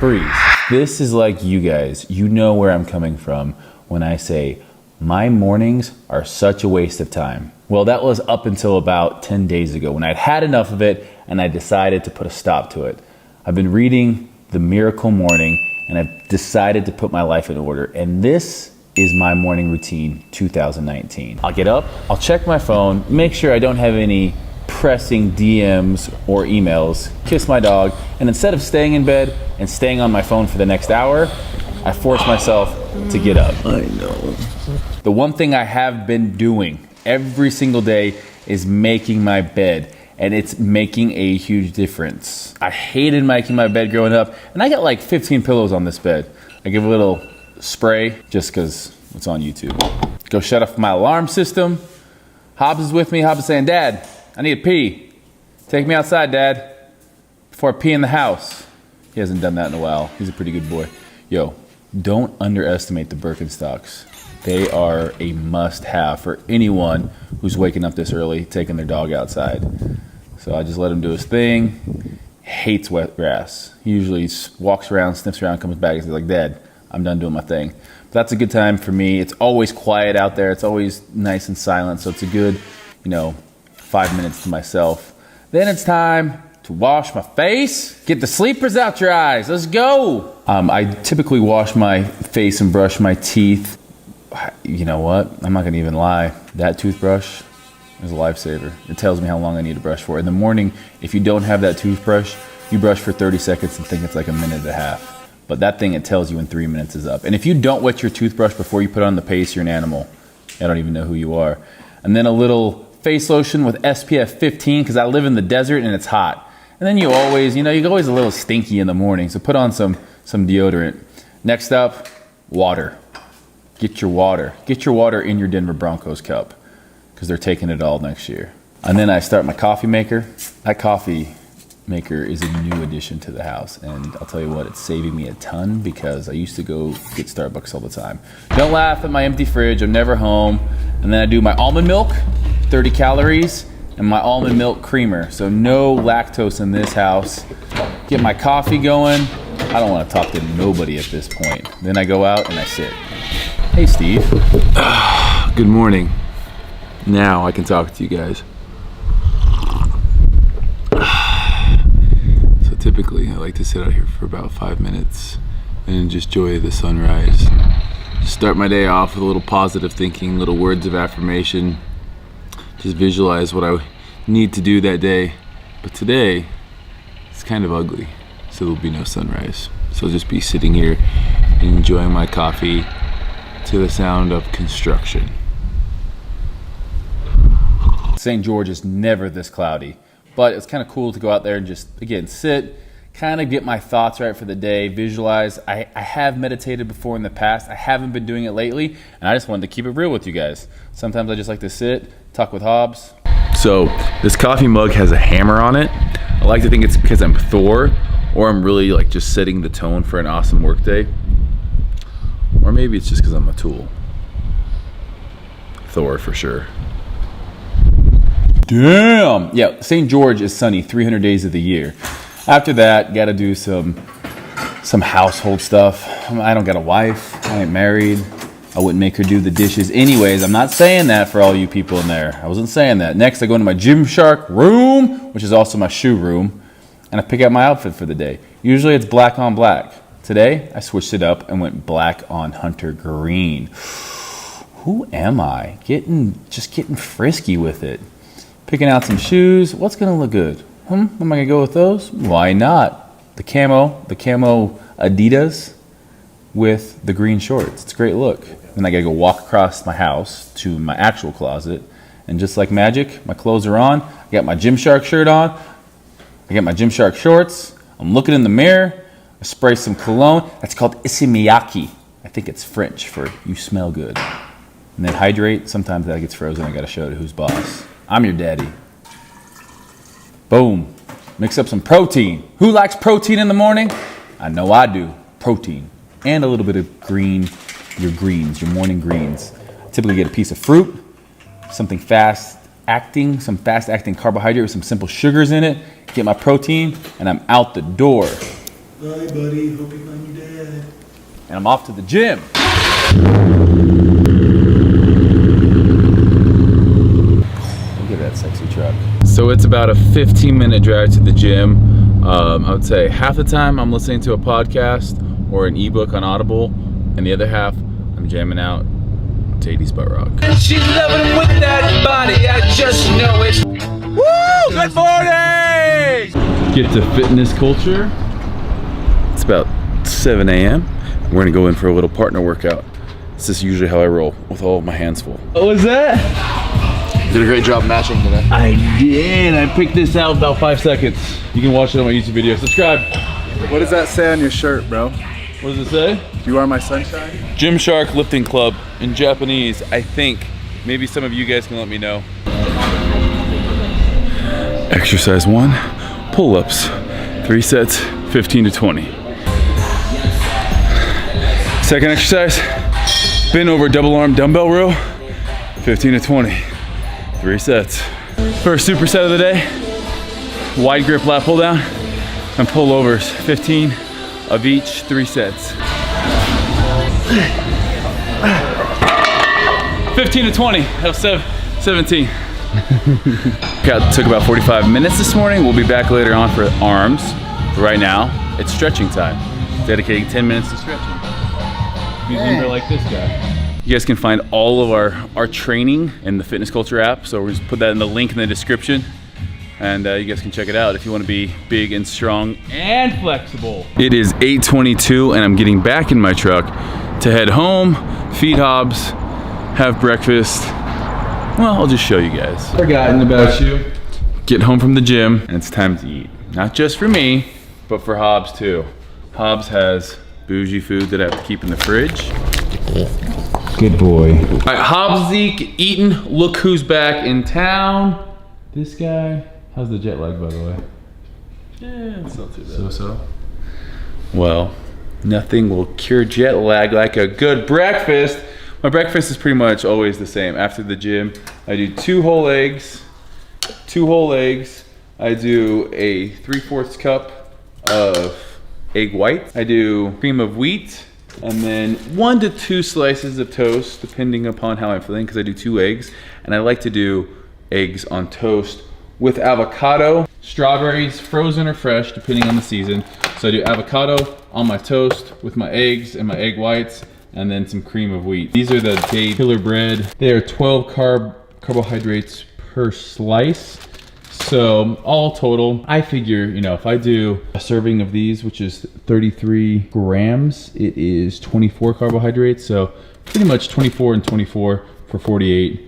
freeze. This is like you guys. You know where I'm coming from when I say my mornings are such a waste of time. Well, that was up until about 10 days ago when I'd had enough of it and I decided to put a stop to it. I've been reading The Miracle Morning and I've decided to put my life in order. And this is my morning routine 2019. I'll get up, I'll check my phone, make sure I don't have any pressing DMs or emails, kiss my dog, and instead of staying in bed and staying on my phone for the next hour, I force myself to get up. I know. The one thing I have been doing every single day is making my bed, and it's making a huge difference. I hated making my bed growing up, and I got like 15 pillows on this bed. I give a little spray just because it's on YouTube. Go shut off my alarm system. Hobbs is with me. Hobbs is saying, Dad, I need to pee. Take me outside, Dad, before I pee in the house. He hasn't done that in a while. He's a pretty good boy. Yo, don't underestimate the Birkenstocks. They are a must-have for anyone who's waking up this early, taking their dog outside. So I just let him do his thing. Hates wet grass. He usually walks around, sniffs around, comes back and says like, Dad, I'm done doing my thing. But that's a good time for me. It's always quiet out there. It's always nice and silent. So it's a good, 5 minutes to myself. Then it's time to wash my face. Get the sleepers out your eyes. Let's go. I typically wash my face and brush my teeth. You know what? I'm not gonna even lie. That toothbrush is a lifesaver. It tells me how long I need to brush for. In the morning, if you don't have that toothbrush, you brush for 30 seconds and think it's like a minute and a half. But that thing, it tells you when 3 minutes is up. And if you don't wet your toothbrush before you put on the paste, you're an animal. I don't even know who you are. And then a little face lotion with SPF 15 because I live in the desert and it's hot. And then you always, you're always a little stinky in the morning. So put on some deodorant. Next up, water. Get your water. Get your water in your Denver Broncos cup because they're taking it all next year. And then I start my coffee maker. That coffee maker is a new addition to the house. And I'll tell you what, it's saving me a ton because I used to go get Starbucks all the time. Don't laugh at my empty fridge. I'm never home. And then I do my almond milk, 30 calories, and my almond milk creamer. So no lactose in this house. Get my coffee going. I don't want to talk to nobody at this point. Then I go out and I sit. Hey, Steve. Good morning. Now I can talk to you guys. So typically I like to sit out here for about 5 minutes and just enjoy the sunrise. Start my day off with a little positive thinking, little words of affirmation. Just visualize what I need to do that day. But today, it's kind of ugly, so there'll be no sunrise. So I'll just be sitting here enjoying my coffee to the sound of construction. St. George is never this cloudy, but it's kind of cool to go out there and just, again, sit, kind of get my thoughts right for the day, visualize. I have meditated before in the past. I haven't been doing it lately, and I just wanted to keep it real with you guys. Sometimes I just like to sit, talk with Hobbs. So this coffee mug has a hammer on it. I like to think it's because I'm Thor, or I'm really like just setting the tone for an awesome work day. Or maybe it's just because I'm a tool. Thor for sure. Damn! Yeah, St. George is sunny 300 days of the year. After that, gotta do some household stuff. I don't got a wife. I ain't married. I wouldn't make her do the dishes anyways. I'm not saying that for all you people in there. I wasn't saying that. Next, I go into my Gymshark room, which is also my shoe room, and I pick out my outfit for the day. Usually it's black on black. Today, I switched it up and went black on hunter green. Who am I? Just getting frisky with it. Picking out some shoes. What's gonna look good? Am I gonna go with those? Why not? The camo Adidas with the green shorts. It's a great look. Then I gotta go walk across my house to my actual closet, and just like magic, my clothes are on. I got my Gymshark shirt on. I got my Gymshark shorts. I'm looking in the mirror. I spray some cologne. That's called Issey Miyake. I think it's French for you smell good. And then hydrate. Sometimes that gets frozen. I gotta show it who's boss. I'm your daddy. Boom. Mix up some protein. Who likes protein in the morning? I know I do. Protein. And a little bit of green, your greens, your morning greens. I typically get a piece of fruit, something fast-acting, some fast-acting carbohydrate with some simple sugars in it. Get my protein, and I'm out the door. Bye, buddy. Hope you find your dad. And I'm off to the gym. Look at that sexy truck. So it's about a 15-minute drive to the gym. I would say half the time I'm listening to a podcast or an ebook on Audible, and the other half I'm jamming out to 80s butt rock. She's loving with that body, I just know it. Woo! Good morning! Get to Fitness Culture. It's about 7 a.m. We're gonna go in for a little partner workout. This is usually how I roll, with all of my hands full. What was that? You did a great job matching today. I did. I picked this out in about 5 seconds. You can watch it on my YouTube video. Subscribe. What does that say on your shirt, bro? What does it say? You are my sunshine? Gymshark Lifting Club in Japanese, I think. Maybe some of you guys can let me know. Exercise 1, pull-ups. 3 sets, 15 to 20. Second exercise, bend over double arm dumbbell row, 15 to 20. 3 sets. First superset of the day, wide grip lat pull down and pullovers, 15 of each, 3 sets. 15 to 20, that was 17. Took about 45 minutes this morning. We'll be back later on for arms. But right now, it's stretching time. Dedicating 10 minutes to stretching. Use member like this guy. You guys can find all of our training in the Fitness Culture app. So we'll just put that in the link in the description. And you guys can check it out if you want to be big and strong and flexible. It is 8:22 and I'm getting back in my truck to head home, feed Hobbs, have breakfast. Well, I'll just show you guys. Forgotten about you. Get home from the gym and it's time to eat. Not just for me, but for Hobbs too. Hobbs has bougie food that I have to keep in the fridge. Good boy. All right, Hobbs, Zeke, eaten. Look who's back in town. This guy. How's the jet lag, by the way? Yeah, it's not too bad. So-so. Well, nothing will cure jet lag like a good breakfast. My breakfast is pretty much always the same. After the gym, I do 2 whole eggs. I do a 3/4 cup of egg white. I do cream of wheat, and then 1 to 2 slices of toast, depending upon how I'm feeling, because I do 2 eggs. And I like to do eggs on toast with avocado, strawberries, frozen or fresh, depending on the season. So I do avocado on my toast with my eggs and my egg whites, and then some cream of wheat. These are the Dave Killer bread. They are 12 carbohydrates per slice. So all total, I figure, you know, if I do a serving of these, which is 33 grams, it is 24 carbohydrates. So pretty much 24 and 24 for 48.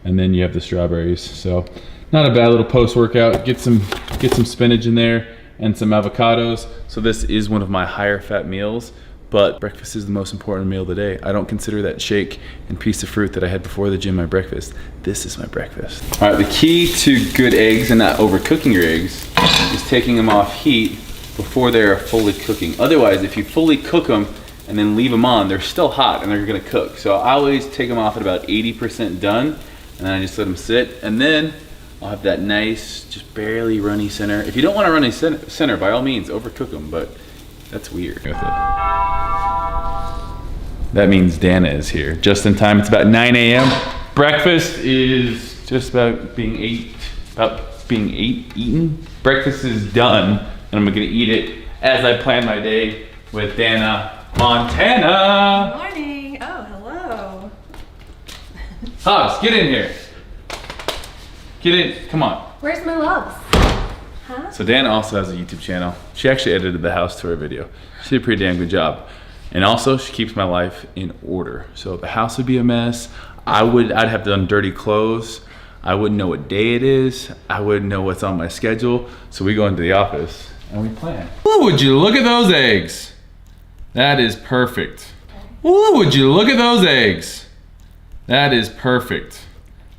And then you have the strawberries. So not a bad little post-workout. Get some spinach in there and some avocados. So this is one of my higher fat meals, but breakfast is the most important meal of the day. I don't consider that shake and piece of fruit that I had before the gym my breakfast. This is my breakfast. All right, the key to good eggs and not overcooking your eggs is taking them off heat before they're fully cooking. Otherwise, if you fully cook them and then leave them on, they're still hot and they're gonna cook. So I always take them off at about 80% done, and then I just let them sit, and then I'll have that nice, just barely runny center. If you don't want a runny center, by all means, overcook them, but that's weird. With it. That means Dana is here, just in time. It's about 9 a.m. Breakfast is just about being eaten. Breakfast is done, and I'm gonna eat it as I plan my day with Dana Montana. Good morning. Oh, hello. Hobbs, get in here. Get in, come on. Where's my loves? Huh? So Dana also has a YouTube channel. She actually edited the house tour video. She did a pretty damn good job. And also, she keeps my life in order. So the house would be a mess. I'd have done dirty clothes. I wouldn't know what day it is. I wouldn't know what's on my schedule. So we go into the office and we plan. Ooh, would you look at those eggs? That is perfect. Ooh, would you look at those eggs? That is perfect.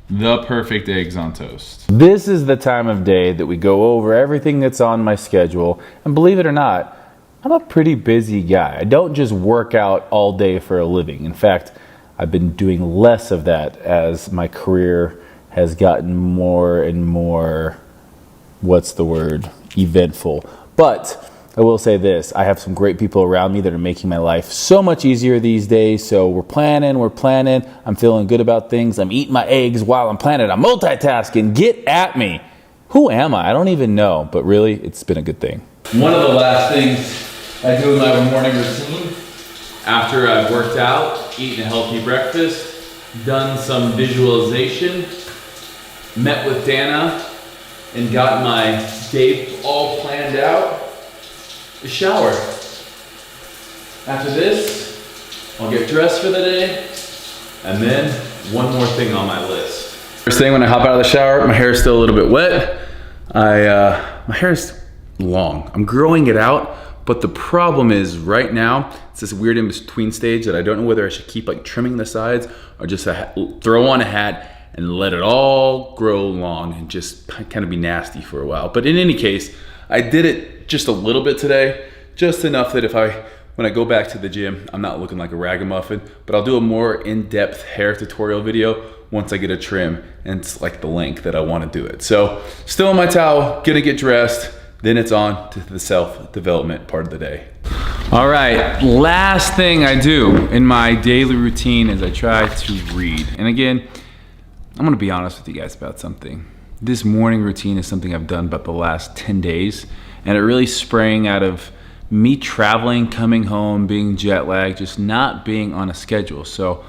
The perfect eggs on toast. This is the time of day that we go over everything that's on my schedule. And believe it or not, I'm a pretty busy guy. I don't just work out all day for a living. In fact, I've been doing less of that as my career has gotten more and more, eventful. But I will say this, I have some great people around me that are making my life so much easier these days. So we're planning. I'm feeling good about things. I'm eating my eggs while I'm planning. I'm multitasking. Get at me. Who am I? I don't even know, but really, it's been a good thing. One of the last things I do in my morning routine, after I've worked out, eaten a healthy breakfast, done some visualization, met with Dana, and got my day all planned out, a shower. After this, I'll get dressed for the day, and then one more thing on my list. First thing when I hop out of the shower, my hair is still a little bit wet. My hair is long. I'm growing it out, but the problem is right now, it's this weird in-between stage that I don't know whether I should keep like trimming the sides or just throw on a hat and let it all grow long and just kind of be nasty for a while. But in any case, I did it just a little bit today, just enough that when I go back to the gym, I'm not looking like a ragamuffin, but I'll do a more in-depth hair tutorial video once I get a trim and it's like the length that I want to do it. So still in my towel, gonna get dressed, then it's on to the self-development part of the day. All right, last thing I do in my daily routine is I try to read. And again, I'm gonna be honest with you guys about something. This morning routine is something I've done about the last 10 days, and it really sprang out of me traveling, coming home, being jet lagged, just not being on a schedule. So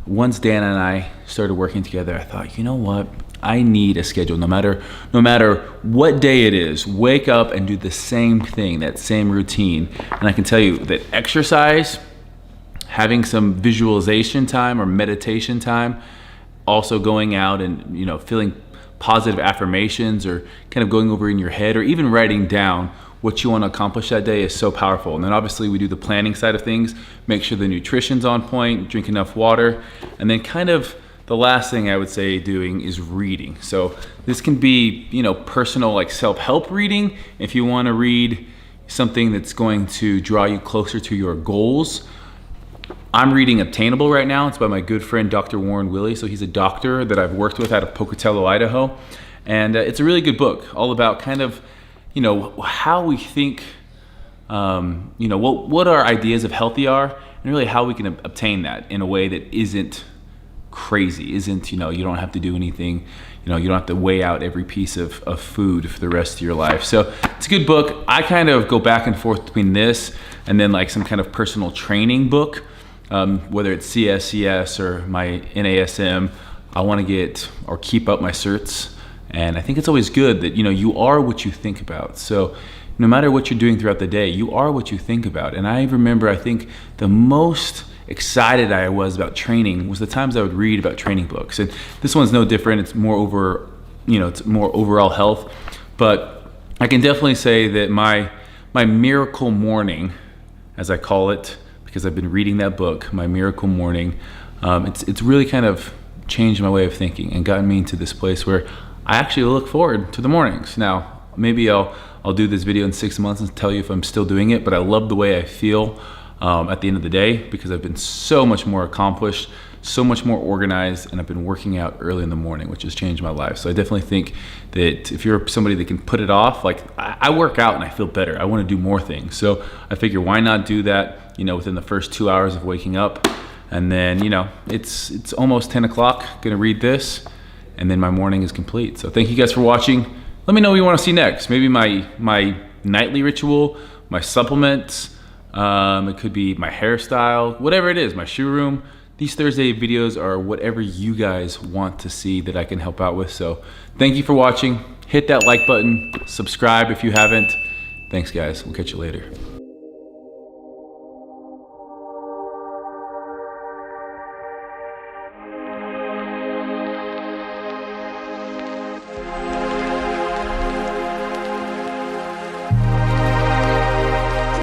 once Dana and I started working together, I thought, you know what? I need a schedule, no matter what day it is, wake up and do the same thing, that same routine. And I can tell you that exercise, having some visualization time or meditation time, also going out and, you know, feeling positive affirmations or kind of going over in your head or even writing down what you want to accomplish that day is so powerful. And then obviously we do the planning side of things, make sure the nutrition's on point, drink enough water, and then kind of the last thing I would say doing is reading. So this can be, you know, personal like self-help reading. If you want to read something that's going to draw you closer to your goals. I'm reading Obtainable right now. It's by my good friend, Dr. Warren Willey. So he's a doctor that I've worked with out of Pocatello, Idaho. And it's a really good book, all about kind of, you know, how we think, you know, what our ideas of healthy are, and really how we can obtain that in a way that isn't crazy, isn't, you know, you don't have to do anything, you know, you don't have to weigh out every piece of food for the rest of your life. So it's a good book. I kind of go back and forth between this and then like some kind of personal training book, whether it's CSCS or my NASM. I want to get or keep up my certs. And I think it's always good that, you know, you are what you think about. So no matter what you're doing throughout the day, you are what you think about. And I remember, I think the most excited I was about training was the times I would read about training books. And this one's no different. It's more over, you know, it's more overall health. But I can definitely say that my miracle morning, as I call it, because I've been reading that book, my miracle morning, it's really kind of changed my way of thinking and gotten me into this place where I actually look forward to the mornings. Now, maybe I'll do this video in 6 months and tell you if I'm still doing it, but I love the way I feel at the end of the day because I've been so much more accomplished, so much more organized, and I've been working out early in the morning, which has changed my life. So I definitely think that if you're somebody that can put it off, like I work out and I feel better. I want to do more things. So I figure why not do that, you know, within the first 2 hours of waking up. And then, you know, it's almost 10 o'clock, gonna read this, and then my morning is complete. So thank you guys for watching. Let me know what you want to see next. Maybe my nightly ritual, my supplements, it could be my hairstyle, whatever it is, my shoe room. These Thursday videos are whatever you guys want to see that I can help out with. So thank you for watching. Hit that like button, subscribe if you haven't. Thanks guys, we'll catch you later.